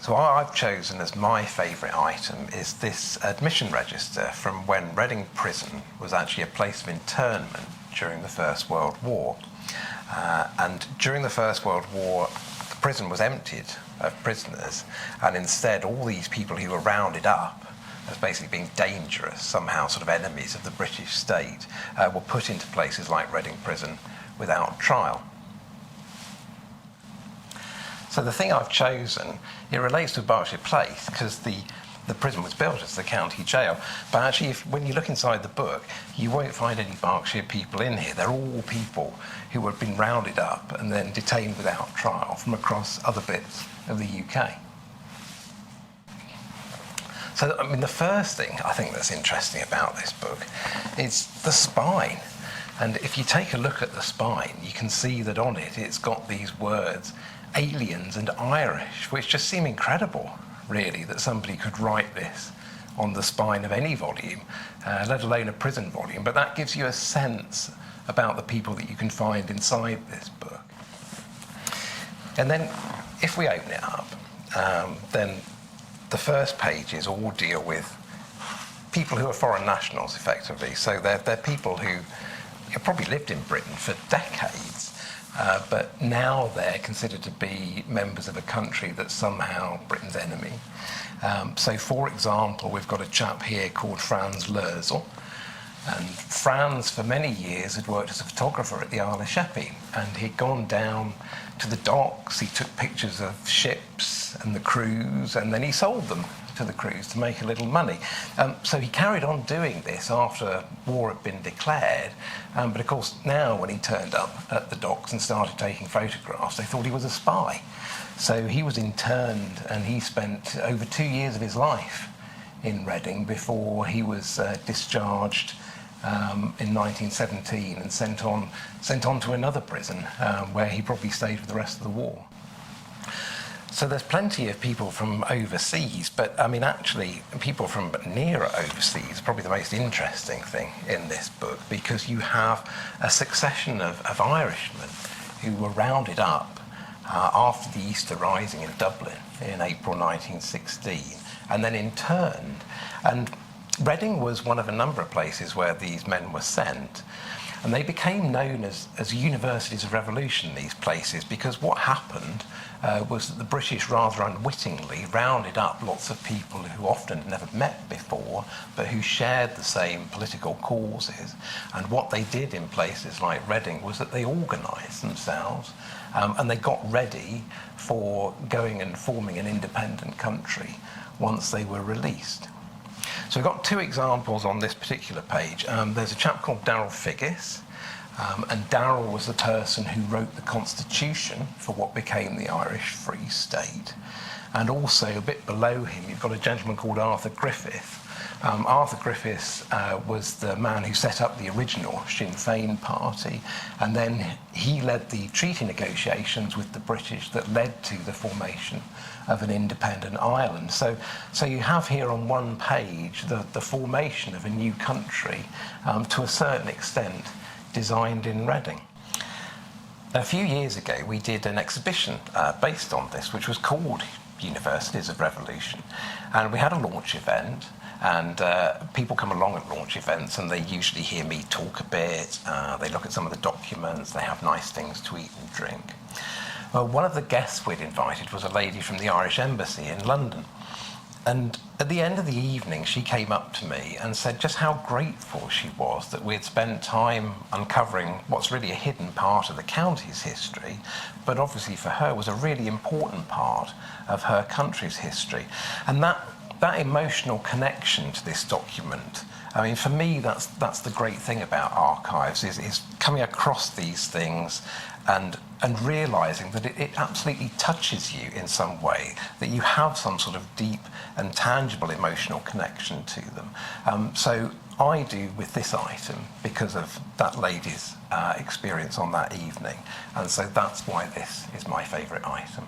So what I've chosen as my favourite item is this admission register from when Reading Prison was actually a place of internment during the First World War. And during the First World War, the prison was emptied of prisoners, and instead all these people who were rounded up as basically being dangerous, somehow sort of enemies of the British state, were put into places like Reading Prison without trial. So the thing I've chosen, it relates to Berkshire Place because the prison was built as the county jail. But actually, when you look inside the book, you won't find any Berkshire people in here. They're all people who have been rounded up and then detained without trial from across other bits of the UK. So, I mean, the first thing I think that's interesting about this book is the spine. And if you take a look at the spine, you can see that on it, it's got these words, aliens and Irish, which just seem incredible, really, that somebody could write this on the spine of any volume, let alone a prison volume. But that gives you a sense about the people that you can find inside this book. And then, if we open it up, then the first pages all deal with people who are foreign nationals, effectively. So they're people who have probably lived in Britain for decades, but now they're considered to be members of a country that's somehow Britain's enemy. So, for example, we've got a chap here called Franz Loerzel, and Franz, for many years, had worked as a photographer at the Isle of Sheppey, and he'd gone down to the docks, he took pictures of ships and the crews, and then he sold them to the crews to make a little money. So he carried on doing this after war had been declared, but of course now when he turned up at the docks and started taking photographs, they thought he was a spy. So he was interned, and he spent over 2 years of his life in Reading before he was discharged in 1917 and sent on to another prison where he probably stayed for the rest of the war. So there's plenty of people from overseas, but I mean, actually, people from nearer overseas are probably the most interesting thing in this book, because you have a succession of Irishmen who were rounded up after the Easter Rising in Dublin in April 1916 and then interned. And Reading was one of a number of places where these men were sent. And they became known as universities of revolution, these places, because what happened was that the British rather unwittingly rounded up lots of people who often had never met before, but who shared the same political causes. And what they did in places like Reading was that they organised themselves and they got ready for going and forming an independent country once they were released. So we've got two examples on this particular page. There's a chap called Darrell Figgis, and Darrell was the person who wrote the constitution for what became the Irish Free State. And also, a bit below him, you've got a gentleman called Arthur Griffith. Arthur Griffith was the man who set up the original Sinn Féin party, and then he led the treaty negotiations with the British that led to the formation of an independent Ireland. So you have here on one page the formation of a new country, to a certain extent designed in Reading. A few years ago we did an exhibition based on this, which was called Universities of Revolution, and we had a launch event. And people come along at launch events and they usually hear me talk a bit, they look at some of the documents, they have nice things to eat and drink. Well, one of the guests we'd invited was a lady from the Irish Embassy in London. And at the end of the evening, she came up to me and said just how grateful she was that we'd spent time uncovering what's really a hidden part of the county's history, but obviously for her was a really important part of her country's history. And that emotional connection to this document, I mean, for me, that's the great thing about archives, is coming across these things and realising that it absolutely touches you in some way, that you have some sort of deep and tangible emotional connection to them. So I do with this item because of that lady's experience on that evening, and so that's why this is my favourite item.